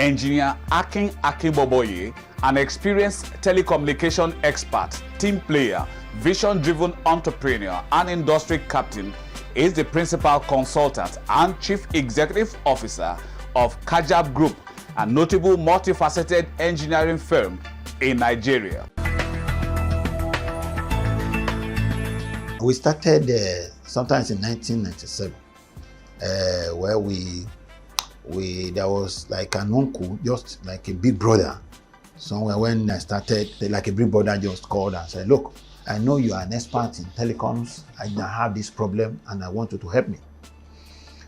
Engineer Akin Akinboboye, an experienced telecommunication expert, team player, vision-driven entrepreneur, and industry captain, is the principal consultant and chief executive officer of Kajab Group, a notable multifaceted engineering firm in Nigeria. We started sometimes in 1997, where there was like an uncle, just like a big brother. Somewhere when I started, like a big brother just called and said, "Look, I know you are an expert in telecoms. I have this problem and I want you to help me."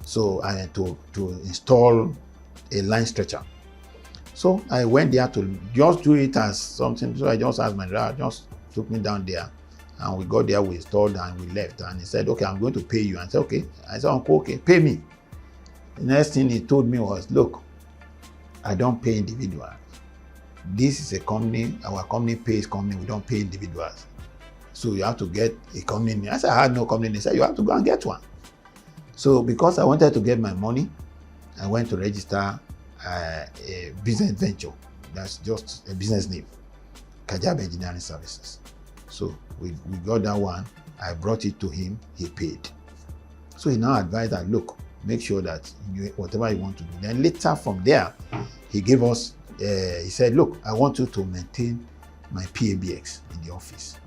So I had to install a line stretcher. So I went there to just do it as something. So I just asked my dad, just took me down there. And we got there, we installed, and we left. And he said, "Okay, I'm going to pay you." And I said, "Okay." I said, "Uncle, okay, pay me." The next thing he told me was, "Look, I don't pay individuals. This is a company, our company pays company, we don't pay individuals. So you have to get a company name." I said, "I had no company name." He said, "You have to go and get one." So because I wanted to get my money, I went to register a business venture. That's just a business name, Kajab Engineering Services. So we got that one. I brought it to him, he paid. So he now advised that, "Look, make sure that whatever you want to do." Then later from there, he gave us, he said, "Look, I want you to maintain my PABX in the office."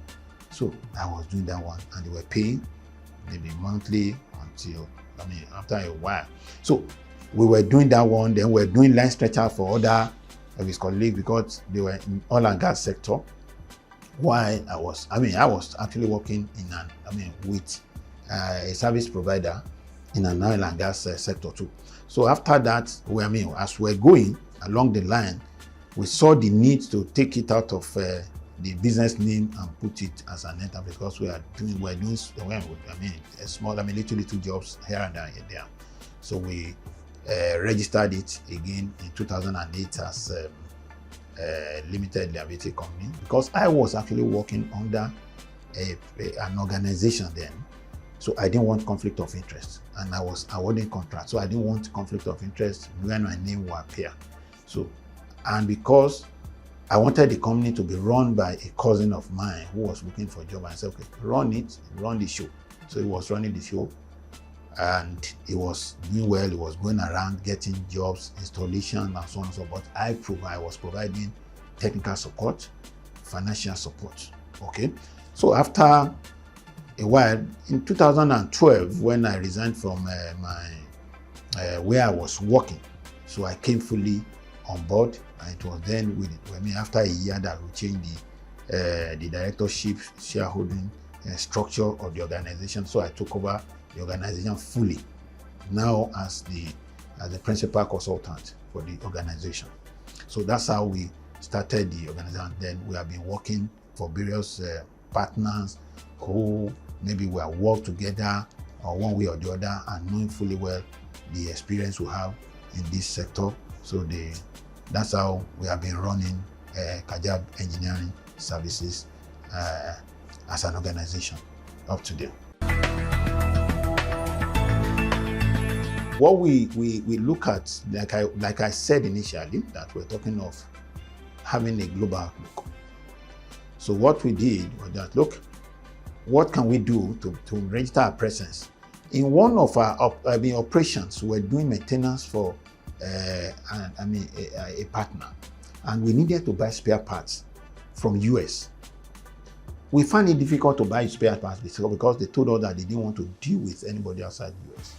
So I was doing that one, and they were paying maybe monthly until, after a while. So we were doing that one, then we were doing line stretcher for other of his colleagues because they were in oil and gas sector. While I was actually working with a service provider in an oil and gas sector too. So after that, as we're going along the line, we saw the need to take it out of the business name and put it as an enterprise, because we're doing little jobs here and there. So we registered it again in 2008 as limited liability company, because I was actually working under an organization then. So I didn't want conflict of interest, and I was awarding contracts. So I didn't want conflict of interest when my name will appear. So, and because I wanted the company to be run by a cousin of mine who was looking for a job, I said, "Okay, run the show." So he was running the show, and he was doing well. He was going around getting jobs, installation, and so on and so forth. I was providing technical support, financial support. Okay. So after a while, in 2012, when I resigned from where I was working, so I came fully on board, and it was then after a year that we changed the directorship shareholding structure of the organization. So I took over the organization fully, now as the principal consultant for the organization. So that's how we started the organization. Then we have been working for various partners who maybe we have worked together or one way or the other, and knowing fully well the experience we have in this sector. So that's how we have been running Kajab Engineering Services as an organization up to date. What we look at, like I said initially, that we're talking of having a global outlook. So what we did was that, look, what can we do to register our presence? In one of our operations, we're doing maintenance for a partner, and we needed to buy spare parts from US. We found it difficult to buy spare parts because they told us that they didn't want to deal with anybody outside US.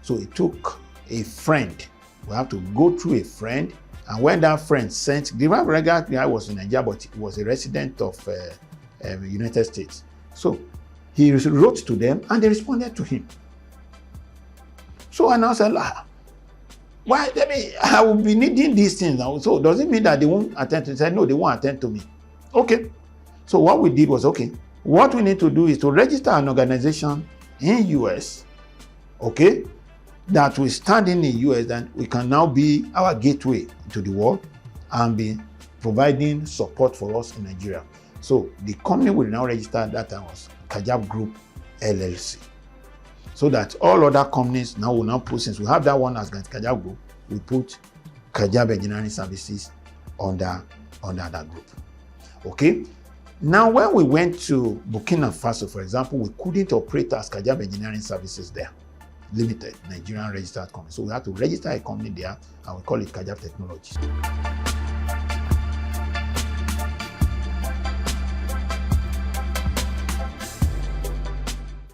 So it took a friend. We have to go through a friend, and when that friend sent, the regular guy was in Nigeria, but he was a resident of United States. So he wrote to them, and they responded to him. So I now said, "Why? I will be needing these things now. So does it mean that they won't attend to me?" He said, "No, they won't attend to me." Okay. So what we did was, okay, what we need to do is to register an organization in US, okay, that we stand in the US, then we can now be our gateway to the world and be providing support for us in Nigeria. So the company will now register, that was Kajab Group LLC. So that all other companies now will now put, since we have that one as Kajab Group, we put Kajab Engineering Services under that group. Okay. Now, when we went to Burkina Faso, for example, we couldn't operate as Kajab Engineering Services there, Limited, Nigerian registered company. So we had to register a company there, and we call it Kajab Technologies.